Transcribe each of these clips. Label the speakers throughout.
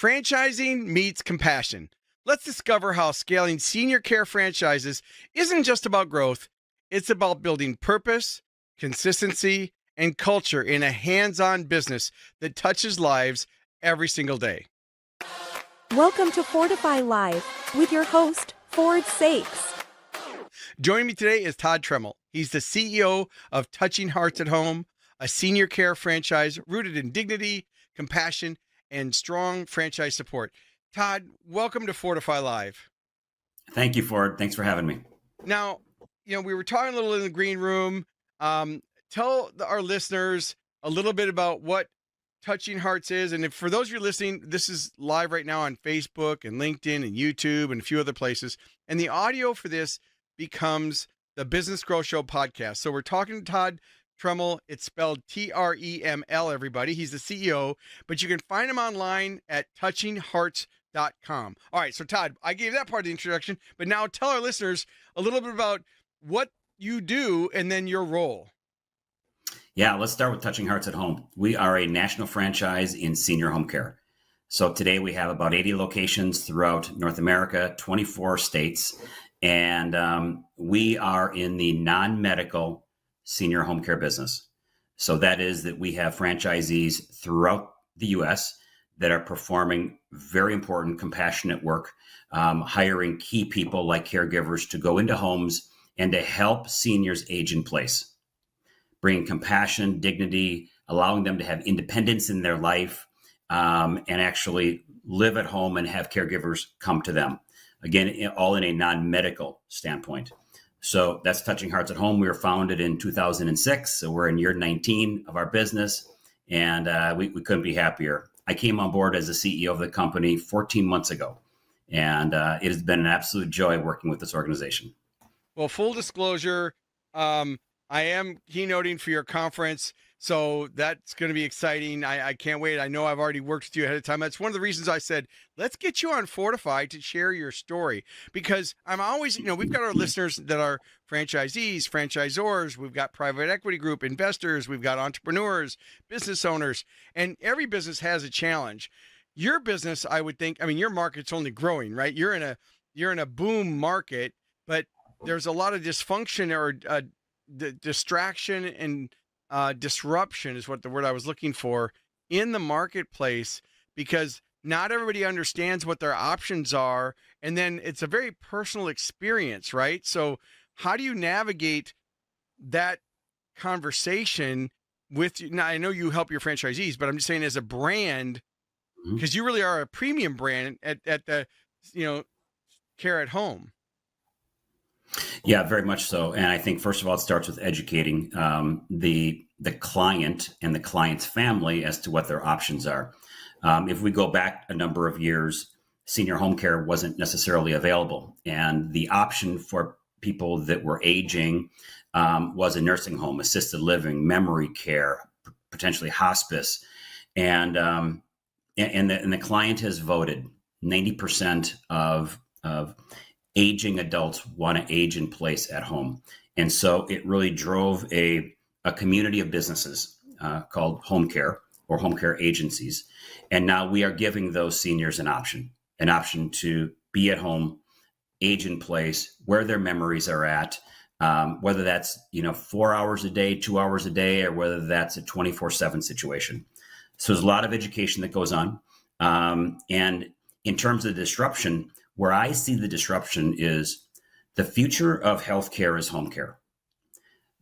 Speaker 1: Franchising meets compassion. Let's discover how scaling senior care franchises isn't just about growth, it's about building purpose, consistency, and culture in a hands on business that touches lives every single day.
Speaker 2: Welcome to Fortify Live with your host, Ford Saeks.
Speaker 1: Joining me today is Todd Treml. He's the CEO of Touching Hearts at Home, a senior care franchise rooted in dignity, compassion, and strong franchise support. Todd, welcome to Fortify Live.
Speaker 3: Thank you, Ford. Thanks for having me.
Speaker 1: Now, we were talking a little in the green room. Tell our listeners a little bit about what Touching Hearts is. And if for those of you listening, this is live right now on Facebook and LinkedIn and YouTube and a few other places. And the audio for this becomes the Business Growth Show podcast. So we're talking to Todd Treml. It's spelled Treml, everybody. He's the CEO, but you can find him online at touchinghearts.com. All right. So Todd, I gave that part of the introduction, but now tell our listeners a little bit about what you do and then your role.
Speaker 3: Yeah, let's start with Touching Hearts at Home. We are a national franchise in senior home care. So today we have about 80 locations throughout North America, 24 states, and we are in the non-medical senior home care business. So that is that we have franchisees throughout the U.S. that are performing very important, compassionate work, hiring key people like caregivers to go into homes and to help seniors age in place, bringing compassion, dignity, allowing them to have independence in their life, and actually live at home and have caregivers come to them. Again, all in a non-medical standpoint. So that's Touching Hearts at Home. We were founded in 2006. So we're in year 19 of our business, and we couldn't be happier. I came on board as the CEO of the company 14 months ago, and it has been an absolute joy working with this organization.
Speaker 1: Well, full disclosure, I am keynoting for your conference, so that's going to be exciting. I can't wait. I know I've already worked with you ahead of time. That's one of the reasons I said, let's get you on Fortify to share your story, because I'm always, we've got our listeners that are franchisees, franchisors. We've got private equity group investors. We've got entrepreneurs, business owners, and every business has a challenge. Your business, I would think, your market's only growing, right? You're in a boom market, but there's a lot of dysfunction or the distraction and disruption is what the word I was looking for in the marketplace, because not everybody understands what their options are. And then it's a very personal experience, right? So how do you navigate that conversation with you? Now, I know you help your franchisees, but I'm just saying as a brand, because you really are a premium brand at the, care at home.
Speaker 3: Yeah, very much so. And I think, first of all, it starts with educating the client and the client's family as to what their options are. If we go back a number of years, senior home care wasn't necessarily available. And the option for people that were aging was a nursing home, assisted living, memory care, potentially hospice. And the client has voted. 90% of aging adults want to age in place at home. And so it really drove a community of businesses called home care or home care agencies. And now we are giving those seniors an option to be at home, age in place, where their memories are at, whether that's, 4 hours a day, 2 hours a day, or whether that's a 24/7 situation. So there's a lot of education that goes on. And in terms of disruption, where I see the disruption is the future of healthcare is home care.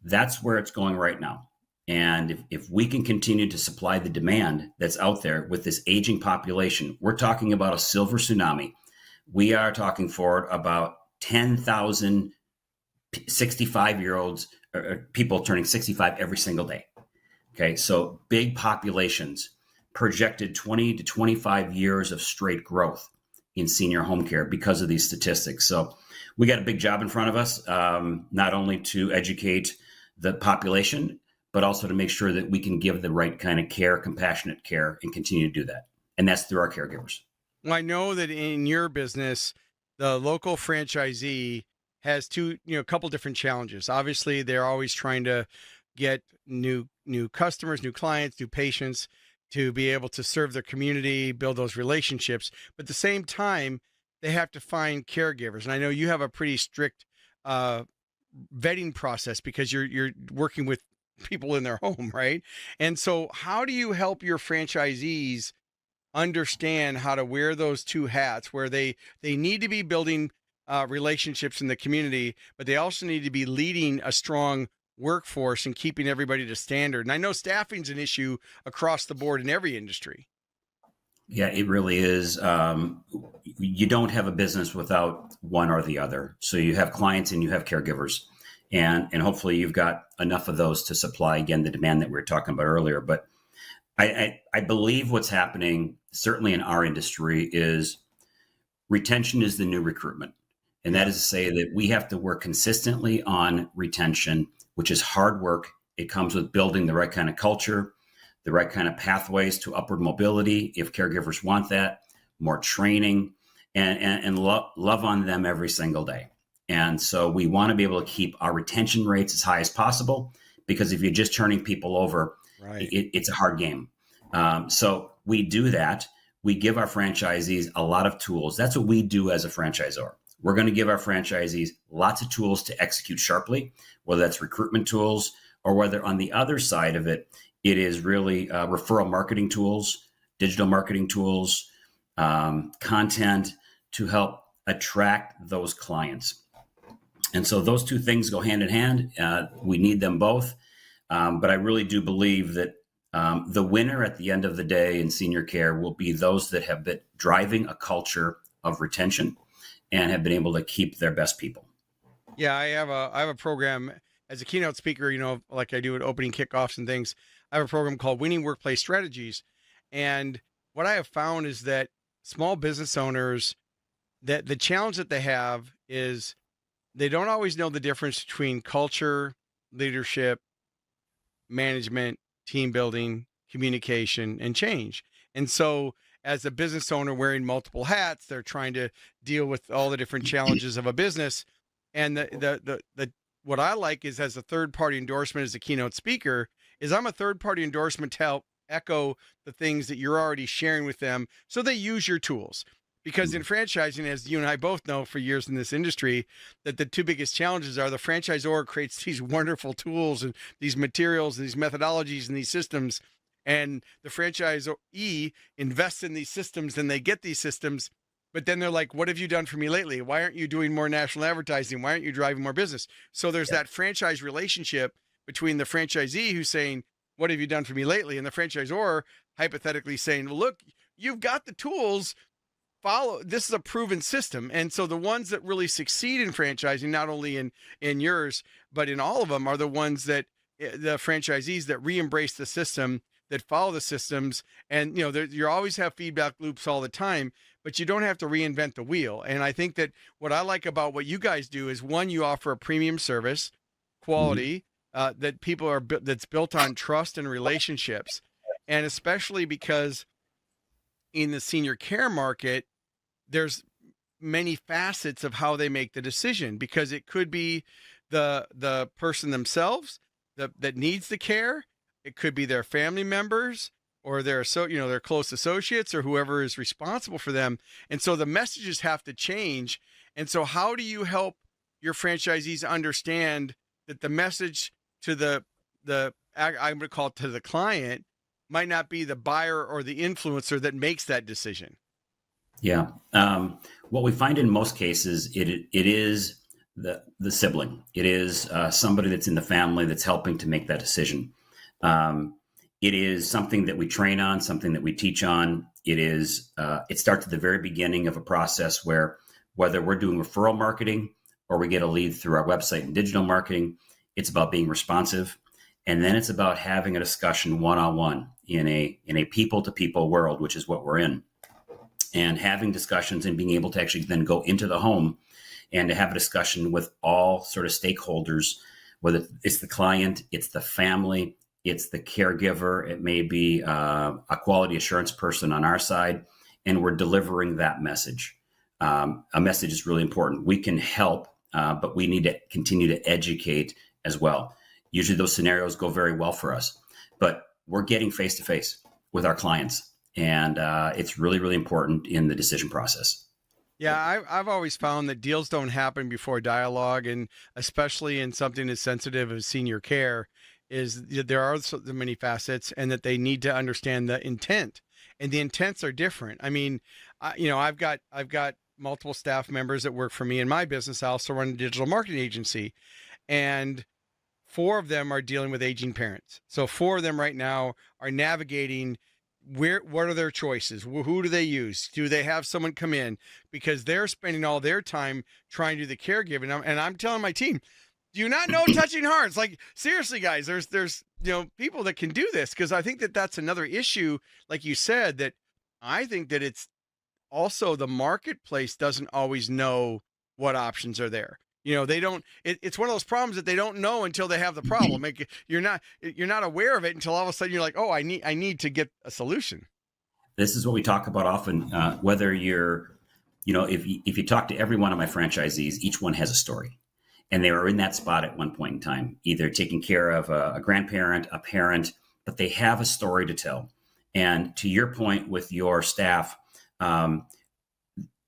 Speaker 3: That's where it's going right now. And if we can continue to supply the demand that's out there with this aging population, we're talking about a silver tsunami. We are talking forward about 10,000 65-year-olds or people turning 65 every single day. Okay, so big populations, projected 20 to 25 years of straight growth in senior home care because of these statistics. So we got a big job in front of us, not only to educate the population, but also to make sure that we can give the right kind of care, compassionate care, and continue to do that. And that's through our caregivers.
Speaker 1: Well, I know that in your business, the local franchisee has a couple different challenges. Obviously, they're always trying to get new customers, new clients, new patients. to be able to serve their community, build those relationships. But at the same time, they have to find caregivers. And I know you have a pretty strict uh, vetting process because you're working with people in their home, right? And so, how do you help your franchisees understand how to wear those two hats, where they need to be building relationships in the community, but they also need to be leading a strong workforce and keeping everybody to standard? And I know staffing's an issue across the board in every industry.
Speaker 3: Yeah, it really is. You don't have a business without one or the other. So you have clients and you have caregivers, and hopefully you've got enough of those to supply, again, the demand that we were talking about earlier. But I believe what's happening, certainly in our industry, is retention is the new recruitment. And that is to say that we have to work consistently on retention, which is hard work. It comes with building the right kind of culture, the right kind of pathways to upward mobility, if caregivers want that, more training, and love on them every single day. And so we want to be able to keep our retention rates as high as possible, because if you're just turning people over,
Speaker 1: Right.
Speaker 3: it's a hard game. So we do that. We give our franchisees a lot of tools. That's what we do as a franchisor. We're going to give our franchisees lots of tools to execute sharply, whether that's recruitment tools or whether on the other side of it, it is really referral marketing tools, digital marketing tools, content to help attract those clients. And so those two things go hand in hand. We need them both. But I really do believe that the winner at the end of the day in senior care will be those that have been driving a culture of retention and have been able to keep their best people.
Speaker 1: Yeah, I have a program as a keynote speaker, like I do at opening kickoffs and things. I have a program called Winning Workplace Strategies. And what I have found is that small business owners, that the challenge that they have is they don't always know the difference between culture, leadership, management, team building, communication, and change. And so as a business owner wearing multiple hats, they're trying to deal with all the different challenges of a business. And the what I like is, as a third party endorsement, as a keynote speaker, is I'm a third party endorsement to help echo the things that you're already sharing with them, so they use your tools. Because in franchising, as you and I both know for years in this industry, that the two biggest challenges are the franchisor creates these wonderful tools and these materials and these methodologies and these systems, and the franchisee invests in these systems and they get these systems, but then they're like, what have you done for me lately? Why aren't you doing more national advertising? Why aren't you driving more business? So there's that franchise relationship between the franchisee who's saying, what have you done for me lately? And the franchisor hypothetically saying, well, look, you've got the tools, follow, this is a proven system. And so the ones that really succeed in franchising, not only in yours, but in all of them, are the ones that the franchisees that re-embrace the system, that follow the systems. And you always have feedback loops all the time, but you don't have to reinvent the wheel. And I think that what I like about what you guys do is, one, you offer a premium service, quality, that people are that's built on trust and relationships. And especially because in the senior care market, there's many facets of how they make the decision, because it could be the person themselves that needs the care. It could be their family members or their close associates or whoever is responsible for them. And so the messages have to change. And so how do you help your franchisees understand that the message to I'm going to call it, to the client, might not be the buyer or the influencer that makes that decision?
Speaker 3: Yeah. What we find in most cases, it is the sibling. It is somebody that's in the family that's helping to make that decision. It is something that we train on, something that we teach on. It starts at the very beginning of a process where, whether we're doing referral marketing or we get a lead through our website and digital marketing, it's about being responsive. And then it's about having a discussion one-on-one in a people-to-people world, which is what we're in. And having discussions and being able to actually then go into the home and to have a discussion with all sort of stakeholders, whether it's the client, it's the family, it's the caregiver, it may be a quality assurance person on our side, and we're delivering that message. A message is really important. We can help, but we need to continue to educate as well. Usually those scenarios go very well for us, but we're getting face-to-face. with our clients. And it's really, really important in the decision process.
Speaker 1: Yeah, I've always found that deals don't happen before dialogue, and especially in something as sensitive as senior care, there are so many facets, and that they need to understand the intent, and the intents are different. I mean, I've got multiple staff members that work for me in my business. I also run a digital marketing agency, and four of them are dealing with aging parents. So four of them right now are navigating what are their choices? Who do they use? Do they have someone come in? Because they're spending all their time trying to do the caregiving. And I'm telling my team, do you not know touching hearts? Like, seriously, guys, there's people that can do this, because I think that that's another issue. Like you said, that I think that it's also the marketplace doesn't always know what options are there. They don't. It's one of those problems that they don't know until they have the problem. You're not aware of it until all of a sudden you're like, oh, I need to get a solution.
Speaker 3: This is what we talk about often. Whether you're, if you talk to every one of my franchisees, each one has a story, and they were in that spot at one point in time, either taking care of a grandparent, a parent, but they have a story to tell. And to your point with your staff,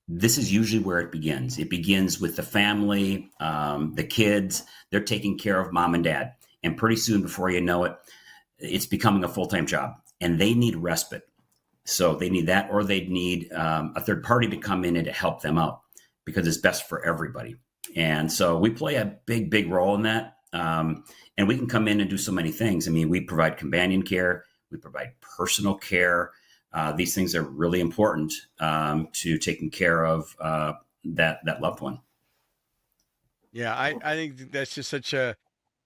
Speaker 3: this is usually where it begins. It begins with the family, the kids. They're taking care of mom and dad. And pretty soon, before you know it, it's becoming a full-time job. And they need respite. So they need that, or they need a third party to come in and to help them out, because it's best for everybody. And so we play a big, big role in that. And we can come in and do so many things. I mean, we provide companion care. We provide personal care. These things are really important to taking care of that loved one.
Speaker 1: Yeah, I think that's just such a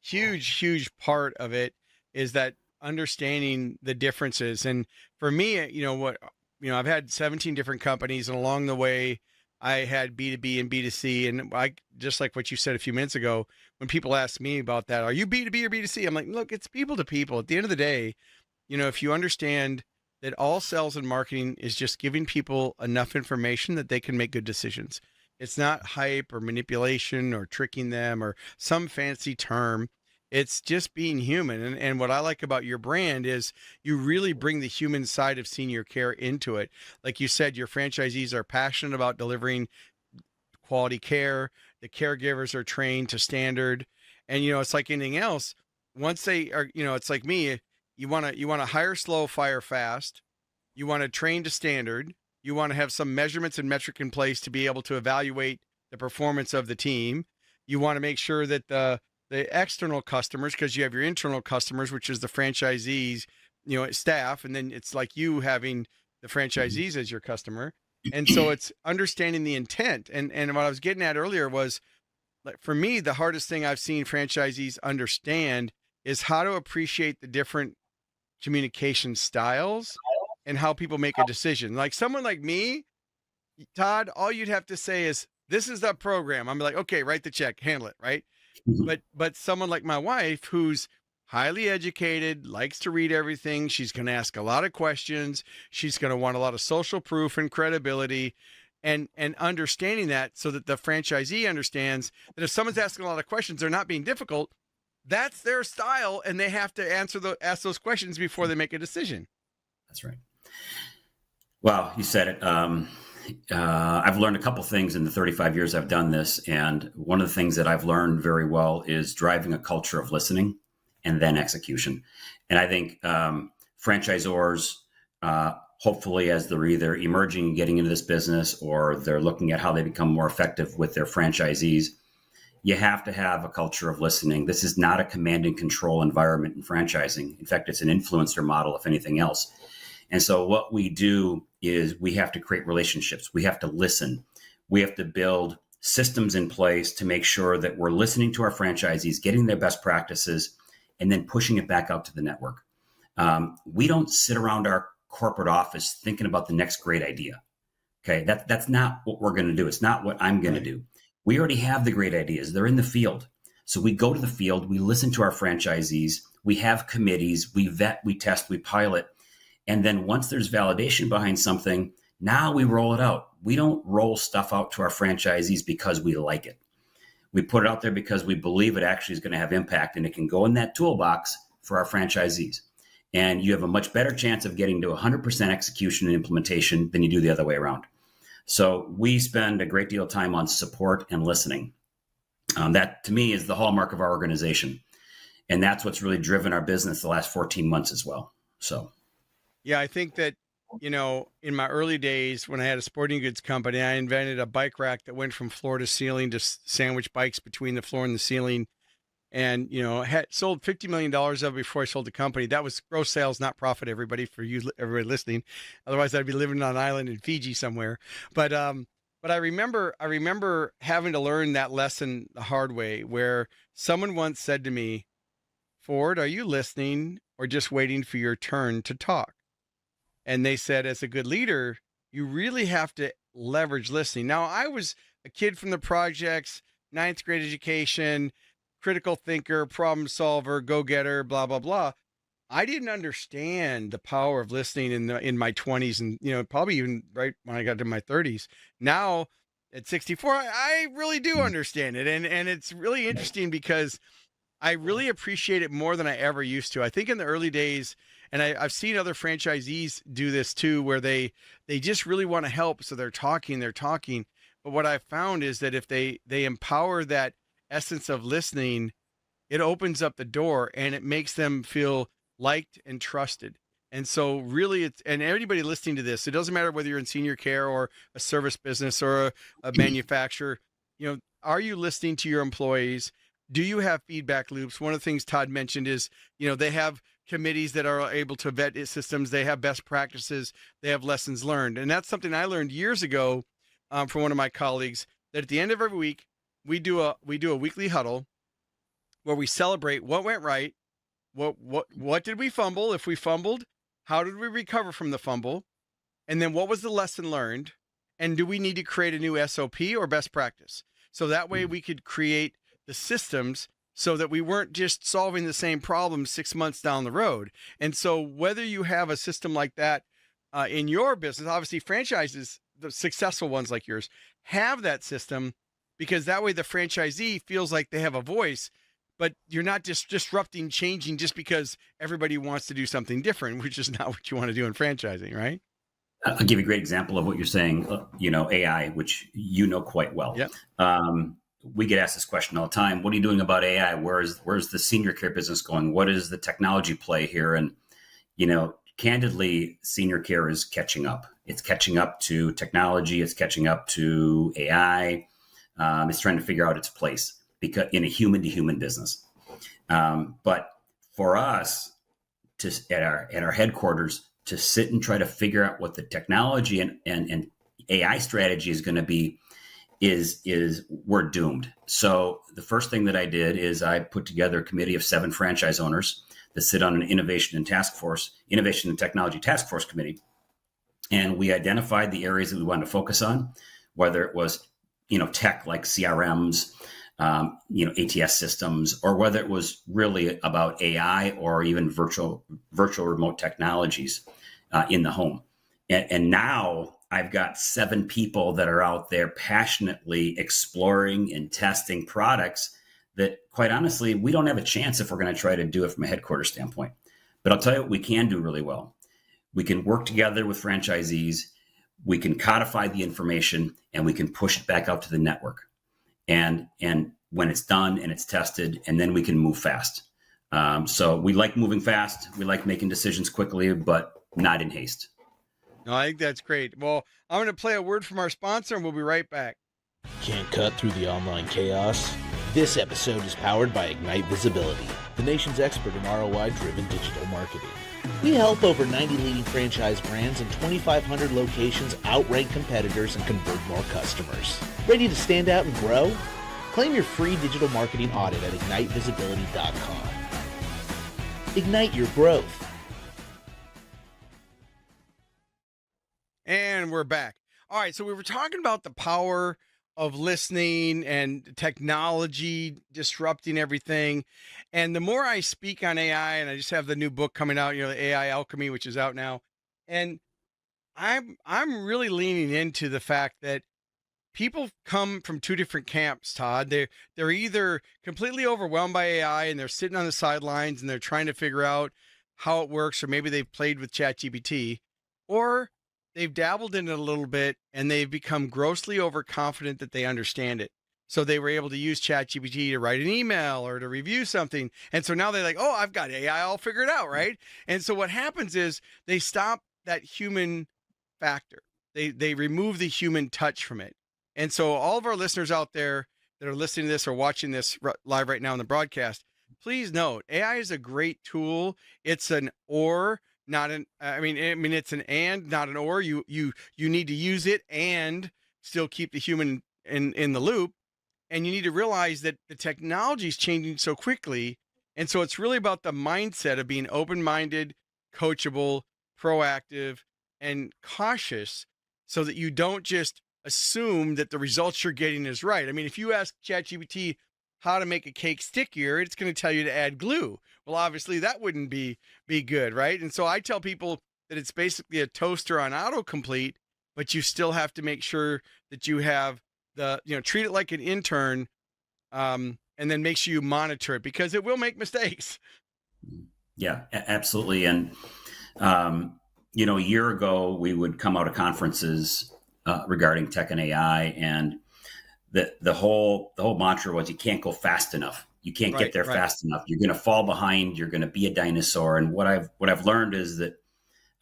Speaker 1: huge, huge part of it, is that understanding the differences. And for me, I've had 17 different companies, and along the way, I had B2B and B2C. And I, just like what you said a few minutes ago, when people ask me about that, are you B2B or B2C? I'm like, look, it's people to people. At the end of the day, if you understand that all sales and marketing is just giving people enough information that they can make good decisions. It's not hype or manipulation or tricking them or some fancy term. It's just being human. And what I like about your brand is you really bring the human side of senior care into it. Like you said, your franchisees are passionate about delivering quality care. The caregivers are trained to standard. And, it's like anything else. Once they are, it's like me. You want to hire slow, fire fast. You want to train to standard. You want to have some measurements and metric in place to be able to evaluate the performance of the team. You want to make sure that the external customers, because you have your internal customers, which is the franchisees, staff, and then it's like you having the franchisees as your customer. And so it's understanding the intent. And what I was getting at earlier was, like, for me, the hardest thing I've seen franchisees understand is how to appreciate the different communication styles and how people make a decision. Like someone like me, Todd, all you'd have to say is, this is the program. I'm like, okay, write the check, handle it. Right.
Speaker 3: Mm-hmm.
Speaker 1: But someone like my wife, who's highly educated, likes to read everything. She's going to ask a lot of questions. She's going to want a lot of social proof and credibility, and understanding that, so that the franchisee understands that if someone's asking a lot of questions, they're not being difficult. That's their style, and they have to ask those questions before they make a decision.
Speaker 3: That's right. Well, you said it. I've learned a couple things in the 35 years I've done this. And one of the things that I've learned very well is driving a culture of listening and then execution. And I think franchisors, hopefully, as they're either emerging and getting into this business, or they're looking at how they become more effective with their franchisees, you have to have a culture of listening. This is not a command and control environment in franchising. In fact, it's an influencer model, if anything else. And so what we do is we have to create relationships. We have to listen. We have to build systems in place to make sure that we're listening to our franchisees, getting their best practices, and then pushing it back out to the network. We don't sit around our corporate office thinking about the next great idea. Okay, that's not what we're going to do. It's not what I'm going to do. We already have the great ideas. They're in the field. So we go to the field, we listen to our franchisees, we have committees, we vet, we test, we pilot. And then once there's validation behind something, now we roll it out. We don't roll stuff out to our franchisees because we like it. We put it out there because we believe it actually is going to have impact, and it can go in that toolbox for our franchisees. And you have a much better chance of getting to 100% execution and implementation than you do the other way around. So we spend a great deal of time on support and listening. That, to me, is the hallmark of our organization. And that's what's really driven our business the last 14 months as well. So,
Speaker 1: yeah, I think that, in my early days when I had a sporting goods company, I invented a bike rack that went from floor to ceiling to sandwich bikes between the floor and the ceiling. And, had sold $50 million of it before I sold the company. That was gross sales, not profit, everybody everybody listening. Otherwise I'd be living on an island in Fiji somewhere. But I remember having to learn that lesson the hard way, where someone once said to me, Ford, are you listening or just waiting for your turn to talk? And they said, as a good leader, you really have to leverage listening. Now, I was a kid from the projects, ninth grade education, critical thinker, problem solver, go-getter, blah, blah, blah. I didn't understand the power of listening in my 20s and, probably even right when I got to my 30s. Now at 64, I really do understand it. And it's really interesting because I really appreciate it more than I ever used to. I think in the early days, and I've seen other franchisees do this too, where they just really want to help. So they're talking. But what I've found is that if they empower that essence of listening, it opens up the door and it makes them feel liked and trusted. And so really and anybody listening to this, it doesn't matter whether you're in senior care or a service business or a manufacturer, are you listening to your employees? Do you have feedback loops? One of the things Todd mentioned is, they have committees that are able to vet systems. They have best practices. They have lessons learned. And that's something I learned years ago from one of my colleagues, that at the end of every week, we do a weekly huddle where we celebrate what went right. What did we fumble? If we fumbled, how did we recover from the fumble? And then what was the lesson learned? And do we need to create a new SOP or best practice? So that way we could create the systems so that we weren't just solving the same problem 6 months down the road. And so whether you have a system like that in your business, obviously franchises, the successful ones like yours, have that system, because that way the franchisee feels like they have a voice, but you're not just disrupting, changing just because everybody wants to do something different, which is not what you want to do in franchising, right?
Speaker 3: I'll give you a great example of what you're saying, AI, which quite well.
Speaker 1: Yeah.
Speaker 3: We get asked this question all the time. What are you doing about AI? Where's the senior care business going? What is the technology play here? And, candidly, senior care is catching up. It's catching up to technology. It's catching up to AI. It's trying to figure out its place because in a human to human business. But for us at our headquarters to sit and try to figure out what the technology and AI strategy is going to be, is we're doomed. So the first thing that I did is I put together a committee of 7 franchise owners that sit on an innovation and technology task force committee. And we identified the areas that we wanted to focus on, whether it was, tech like CRMs, ATS systems, or whether it was really about AI or even virtual remote technologies in the home. And now I've got 7 people that are out there passionately exploring and testing products that, quite honestly, we don't have a chance if we're going to try to do it from a headquarters standpoint. But I'll tell you what we can do really well. We can work together with franchisees. We can codify the information and we can push it back out to the network. And when it's done and it's tested, and then we can move fast. So we like moving fast. We like making decisions quickly, but not in haste.
Speaker 1: No, I think that's great. Well, I'm going to play a word from our sponsor and we'll be right back.
Speaker 4: Can't cut through the online chaos? This episode is powered by Ignite Visibility, the nation's expert in ROI-driven digital marketing. We help over 90 leading franchise brands and 2,500 locations outrank competitors and convert more customers. Ready to stand out and grow? Claim your free digital marketing audit at ignitevisibility.com. Ignite your growth.
Speaker 1: And we're back. All right, so we were talking about the power of listening and technology disrupting everything. And the more I speak on AI, and I just have the new book coming out, the AI Alchemy, which is out now, and I'm really leaning into the fact that people come from 2 different camps, Todd. They're either completely overwhelmed by AI and they're sitting on the sidelines and they're trying to figure out how it works, or maybe they've played with ChatGPT, or they've dabbled in it a little bit and they've become grossly overconfident that they understand it. So they were able to use ChatGPT to write an email or to review something. And so now they're like, oh, I've got AI all figured out, right? And so what happens is they stop that human factor. They remove the human touch from it. And so all of our listeners out there that are listening to this or watching this live right now in the broadcast, please note AI is a great tool. It's an or, not an. I mean, it's an and, not an or. You need to use it and still keep the human in the loop. And you need to realize that the technology is changing so quickly, and so it's really about the mindset of being open-minded, coachable, proactive, and cautious, so that you don't just assume that the results you're getting is right. I mean, if you ask ChatGPT how to make a cake stickier, it's going to tell you to add glue. Well, obviously that wouldn't be good, right? And so I tell people that it's basically a toaster on autocomplete, but you still have to make sure that you have treat it like an intern, and then make sure you monitor it, because it will make mistakes.
Speaker 3: Yeah, absolutely. And, a year ago, we would come out of conferences regarding tech and AI, and the whole mantra was, you can't go fast enough. You can't get there fast enough. You're going to fall behind. You're going to be a dinosaur. And what I've learned is that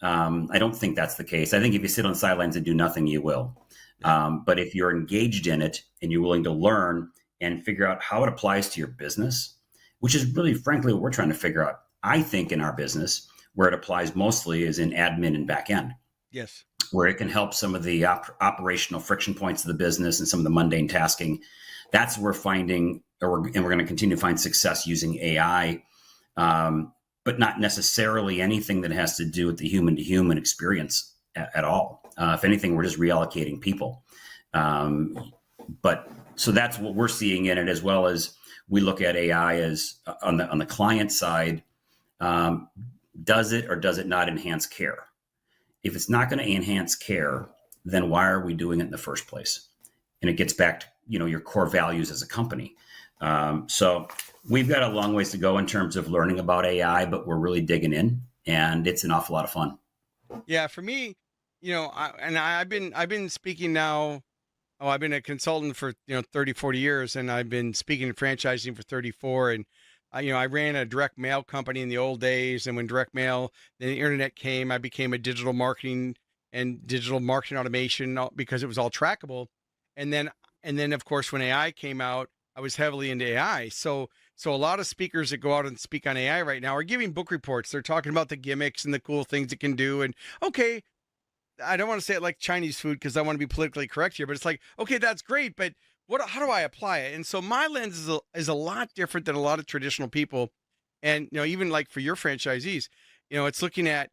Speaker 3: I don't think that's the case. I think if you sit on the sidelines and do nothing, you will. But if you're engaged in it and you're willing to learn and figure out how it applies to your business, which is really, frankly, what we're trying to figure out, I think, in our business, where it applies mostly is in admin and back end.
Speaker 1: Yes.
Speaker 3: Where it can help some of the operational friction points of the business and some of the mundane tasking. That's where we're finding, and we're going to continue to find success using AI, but not necessarily anything that has to do with the human-to-human experience at all. If anything, we're just reallocating people. But so that's what we're seeing in it, as well as we look at AI as on the client side. Does it or does it not enhance care? If it's not going to enhance care, then why are we doing it in the first place? And it gets back to, your core values as a company. So we've got a long ways to go in terms of learning about AI, but we're really digging in, and it's an awful lot of fun.
Speaker 1: Yeah, for me, I've been speaking now. Oh, I've been a consultant for 30, 40 years, and I've been speaking and franchising for 34. And I ran a direct mail company in the old days, and when direct mail, then the internet came, I became a digital marketing automation, because it was all trackable. And then of course, when AI came out, I was heavily into AI. So a lot of speakers that go out and speak on AI right now are giving book reports. They're talking about the gimmicks and the cool things it can do. And okay, I don't want to say it like Chinese food because I want to be politically correct here, but it's like, okay, that's great, but how do I apply it? And so my lens is a lot different than a lot of traditional people. And, even like for your franchisees, it's looking at,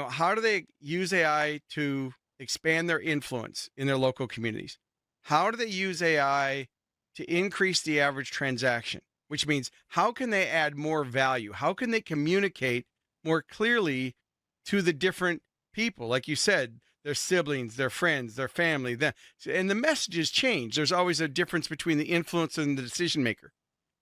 Speaker 1: how do they use AI to expand their influence in their local communities? How do they use AI to increase the average transaction? Which means, how can they add more value? How can they communicate more clearly to the different people? Like you said, their siblings, their friends, their family, and the messages change. There's always a difference between the influence and the decision maker.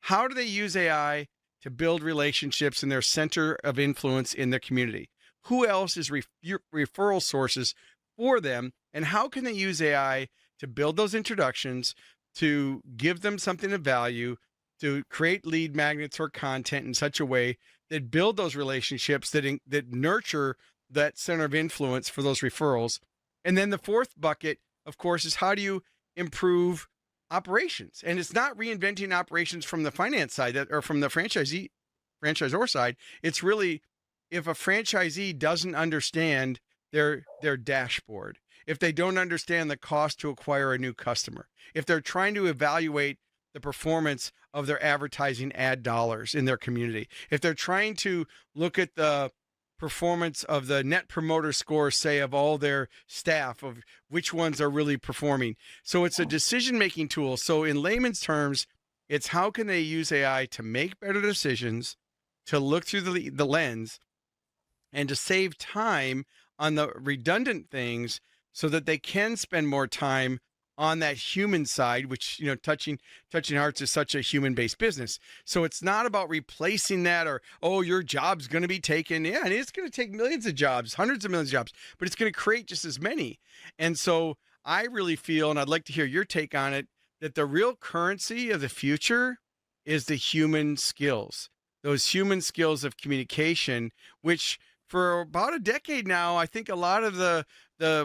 Speaker 1: How do they use AI to build relationships in their center of influence in their community? Who else is referral sources for them? And how can they use AI to build those introductions, to give them something of value, to create lead magnets or content in such a way that build those relationships that nurture that center of influence for those referrals? And then the fourth bucket, of course, is how do you improve operations? And it's not reinventing operations from the finance side or from the franchisor side. It's really, if a franchisee doesn't understand their dashboard, if they don't understand the cost to acquire a new customer, if they're trying to evaluate the performance of their advertising ad dollars in their community, if they're trying to look at the performance of the net promoter score, say, of all their staff, of which ones are really performing. So it's a decision-making tool. So in layman's terms, it's how can they use AI to make better decisions, to look through the lens, and to save time on the redundant things so that they can spend more time on that human side, which, touching hearts is such a human-based business. So it's not about replacing that or, oh, your job's going to be taken. Yeah, and it's going to take millions of jobs, hundreds of millions of jobs, but it's going to create just as many. And so I really feel, and I'd like to hear your take on it, that the real currency of the future is the human skills, those human skills of communication, which for about a decade now, I think a lot of the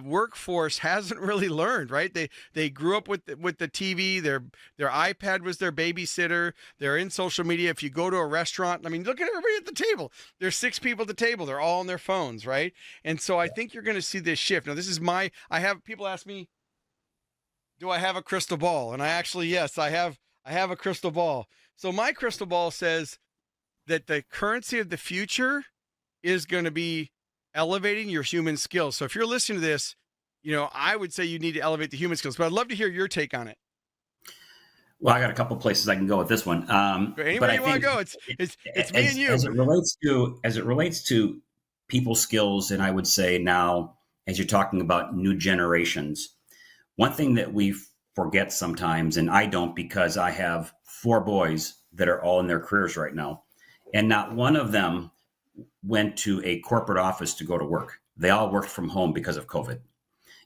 Speaker 1: workforce hasn't really learned, right? They grew up with the TV, their iPad was their babysitter. They're in social media. If you go to a restaurant, I mean, look at everybody at the table. There's 6 people at the table. They're all on their phones, right? And so I think you're going to see this shift. Now, this is I have people ask me, do I have a crystal ball? And I actually, yes, I have a crystal ball. So my crystal ball says that the currency of the future is going to be elevating your human skills. So if you're listening to this, I would say you need to elevate the human skills, but I'd love to hear your take on it.
Speaker 3: Well, I got a couple places I can go with this one.
Speaker 1: Anywhere you want to go, it's me and you.
Speaker 3: As it relates to people skills, and I would say now, as you're talking about new generations, one thing that we forget sometimes, and I don't because I have 4 boys that are all in their careers right now, and not one of them went to a corporate office to go to work. They all worked from home because of COVID.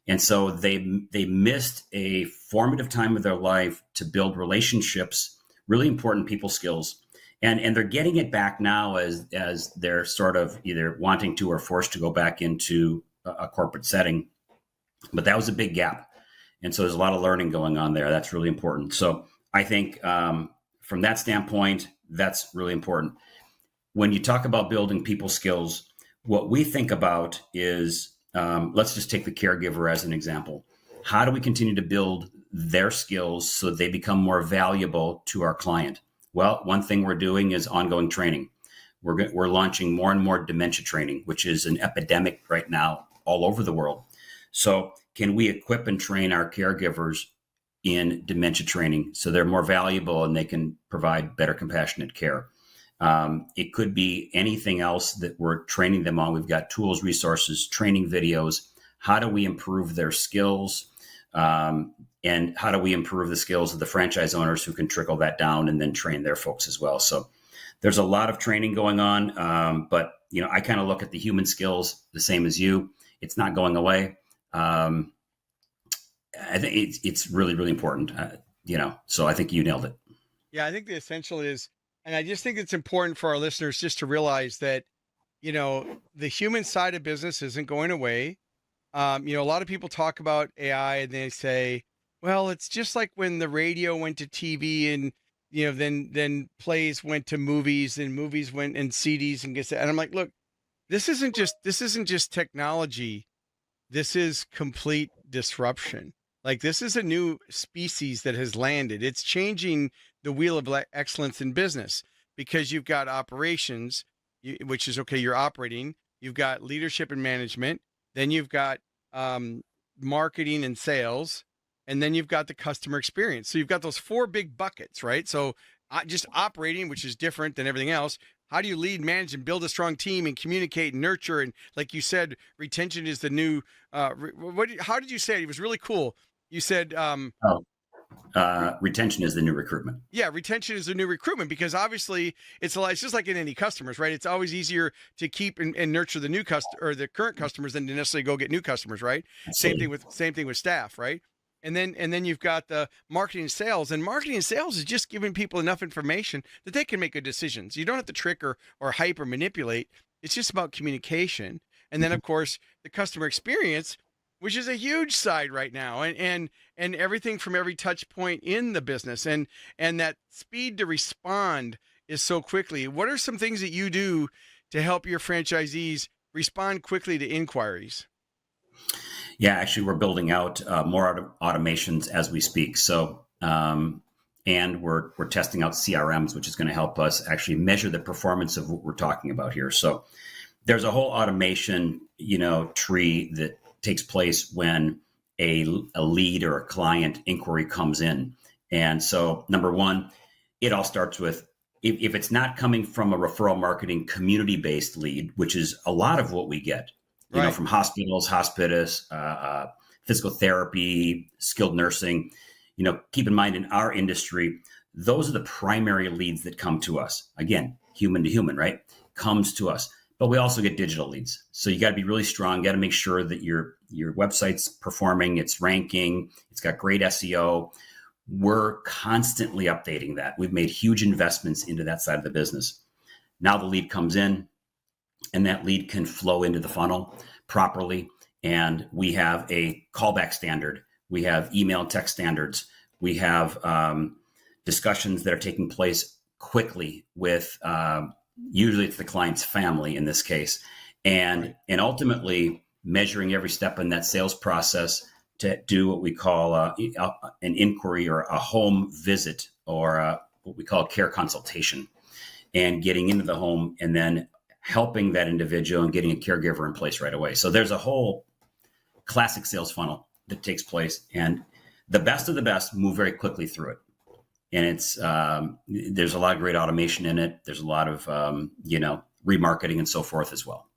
Speaker 3: And so they missed a formative time of their life to build relationships, really important people skills. And they're getting it back now as they're sort of either wanting to or forced to go back into a corporate setting. But that was a big gap. And so there's a lot of learning going on there. That's really important. So I think from that standpoint, that's really important. When you talk about building people skills, what we think about is, let's just take the caregiver as an example. How do we continue to build their skills so they become more valuable to our client? Well, one thing we're doing is ongoing training. We're launching more and more dementia training, which is an epidemic right now all over the world. So can we equip and train our caregivers in dementia training so they're more valuable and they can provide better compassionate care? It could be anything else that we're training them on. We've got tools, resources, training videos. How do we improve their skills? And how do we improve the skills of the franchise owners who can trickle that down and then train their folks as well? So there's a lot of training going on. But, I kind of look at the human skills the same as you. It's not going away. I think it's really, really important, so I think you nailed it.
Speaker 1: Yeah, I think the essential is, and I just think it's important for our listeners just to realize that, the human side of business isn't going away. A lot of people talk about AI and they say, well, it's just like when the radio went to TV and, then plays went to movies and movies went and CDs and gets. And I'm like, look, this isn't just technology. This is complete disruption. Like, this is a new species that has landed. It's changing the wheel of excellence in business, because you've got operations, which is okay, you're operating. You've got leadership and management. Then you've got marketing and sales. And then you've got the customer experience. So you've got those 4 big buckets, right? So just operating, which is different than everything else. How do you lead, manage, and build a strong team and communicate and nurture? And like you said, retention is the new, how did you say it? It was really cool. You said,
Speaker 3: retention is the new recruitment.
Speaker 1: Yeah, retention is the new recruitment, because obviously it's just like in any customers, right? It's always easier to keep and nurture the new or the current customers than to necessarily go get new customers, right?
Speaker 3: Absolutely.
Speaker 1: Same thing with staff, right? And then you've got the marketing and sales, and marketing and sales is just giving people enough information that they can make good decisions. You don't have to trick or hype or manipulate. It's just about communication. And then of course the customer experience, which is a huge side right now, and everything from every touch point in the business, and that speed to respond is so quickly. What are some things that you do to help your franchisees respond quickly to inquiries?
Speaker 3: Yeah, actually, we're building out more automations as we speak. So, and we're testing out CRMs, which is going to help us actually measure the performance of what we're talking about here. So, there's a whole automation, tree that takes place when a lead or a client inquiry comes in. And so, number one, it all starts with, if it's not coming from a referral marketing community-based lead, which is a lot of what we get,
Speaker 1: right,
Speaker 3: from hospitals, hospice, physical therapy, skilled nursing. Keep in mind in our industry, those are the primary leads that come to us. Again, human to human, right? Comes to us. But we also get digital leads. So you got to be really strong. You got to make sure that your website's performing, it's ranking, it's got great SEO. We're constantly updating that. We've made huge investments into that side of the business. Now the lead comes in, and that lead can flow into the funnel properly. And we have a callback standard. We have email and text standards. We have discussions that are taking place quickly with usually it's the client's family in this case, and ultimately measuring every step in that sales process to do what we call an inquiry or a home visit or what we call a care consultation, and getting into the home and then helping that individual and getting a caregiver in place right away. So there's a whole classic sales funnel that takes place, and the best of the best move very quickly through it. And it's there's a lot of great automation in it. There's a lot of remarketing and so forth as well.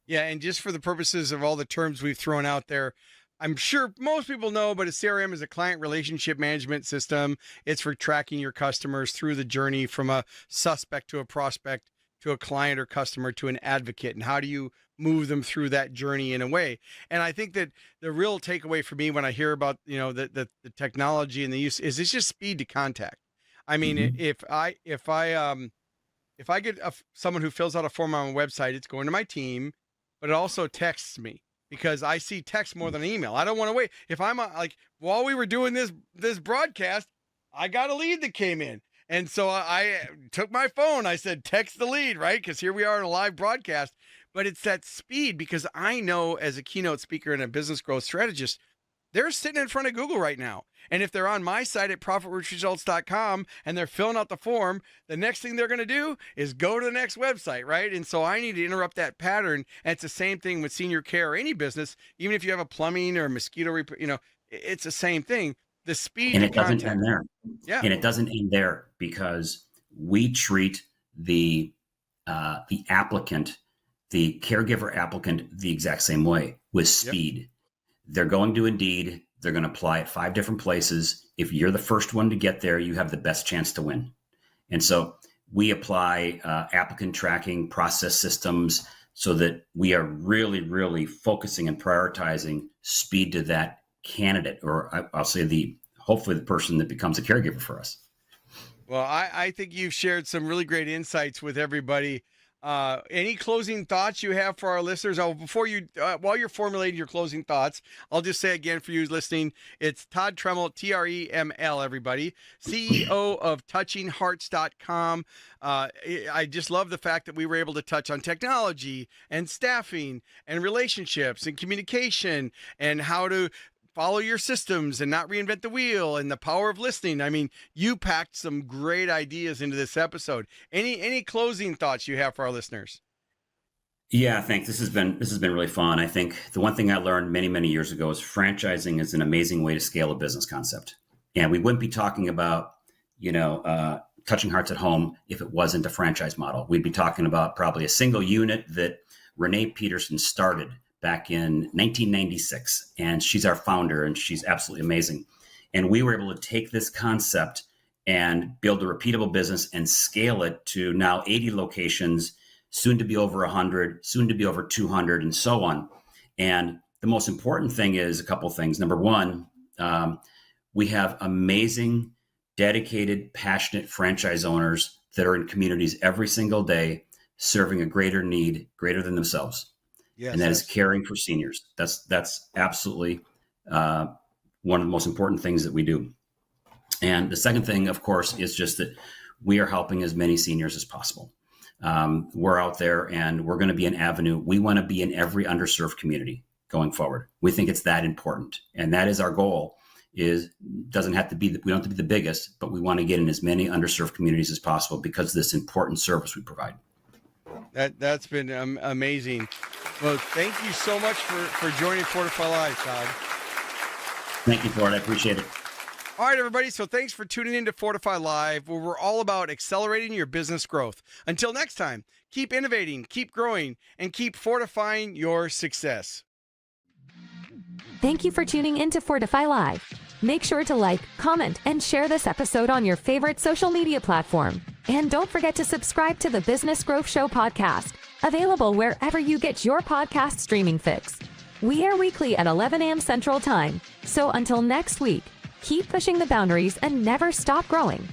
Speaker 1: Yeah, and just for the purposes of all the terms we've thrown out there, I'm sure most people know, but a CRM is a client relationship management system. It's for tracking your customers through the journey from a suspect to a prospect to a client or customer to an advocate. And how do you move them through that journey in a way? And I think that the real takeaway for me when I hear about, the technology and the use is it's just speed to contact. I mean, if I get someone who fills out a form on my website, it's going to my team, but it also texts me because I see text more than email. I don't want to wait. If I'm while we were doing this broadcast, I got a lead that came in. And so I took my phone. I said, text the lead, right? Because here we are in a live broadcast. But it's that speed, because I know as a keynote speaker and a business growth strategist, they're sitting in front of Google right now. And if they're on my site at profitworksresults.com and they're filling out the form, the next thing they're going to do is go to the next website, right? And so I need to interrupt that pattern. And it's the same thing with senior care or any business, even if you have a plumbing or a mosquito, it's the same thing. The speed
Speaker 3: and
Speaker 1: to
Speaker 3: it doesn't
Speaker 1: contact.
Speaker 3: end there.
Speaker 1: Yeah.
Speaker 3: And it doesn't end there because we treat the applicant, the caregiver applicant, the exact same way with speed. Yep. They're going to Indeed. They're going to apply at 5 different places. If you're the first one to get there, you have the best chance to win. And so we apply applicant tracking process systems so that we are really, really focusing and prioritizing speed to that candidate, or I'll say hopefully the person that becomes a caregiver for us.
Speaker 1: Well, I think you've shared some really great insights with everybody. Any closing thoughts you have for our listeners? Oh, while you're formulating your closing thoughts, I'll just say again for you listening, it's Todd Treml, Treml, everybody, CEO of touchinghearts.com. I just love the fact that we were able to touch on technology and staffing and relationships and communication and how to follow your systems and not reinvent the wheel and the power of listening. I mean, you packed some great ideas into this episode. Any closing thoughts you have for our listeners?
Speaker 3: Yeah, thanks. This has been really fun. I think the one thing I learned many, many years ago is franchising is an amazing way to scale a business concept. And we wouldn't be talking about, touching hearts at home if it wasn't a franchise model. We'd be talking about probably a single unit that Renee Peterson started back in 1996. And she's our founder, and she's absolutely amazing. And we were able to take this concept and build a repeatable business and scale it to now 80 locations, soon to be over 100, soon to be over 200, and so on. And the most important thing is a couple of things. Number one, we have amazing, dedicated, passionate franchise owners that are in communities every single day, serving a greater need, greater than themselves. Yes, and that is caring for seniors. That's absolutely one of the most important things that we do. And the second thing, of course, is just that we are helping as many seniors as possible. We're out there and we're going to be an avenue. We want to be in every underserved community going forward. We think it's that important. And that is our goal. We don't have to be the biggest, but we want to get in as many underserved communities as possible because of this important service we provide.
Speaker 1: That's been amazing. Well, thank you so much for joining Fortify Live, Todd.
Speaker 3: Thank you, Ford. I appreciate it.
Speaker 1: All right, everybody. So thanks for tuning in to Fortify Live, where we're all about accelerating your business growth. Until next time, keep innovating, keep growing, and keep fortifying your success.
Speaker 5: Thank you for tuning in to Fortify Live. Make sure to like, comment, and share this episode on your favorite social media platform. And don't forget to subscribe to the Business Growth Show podcast, available wherever you get your podcast streaming fix. We air weekly at 11 a.m. Central Time. So until next week, keep pushing the boundaries and never stop growing.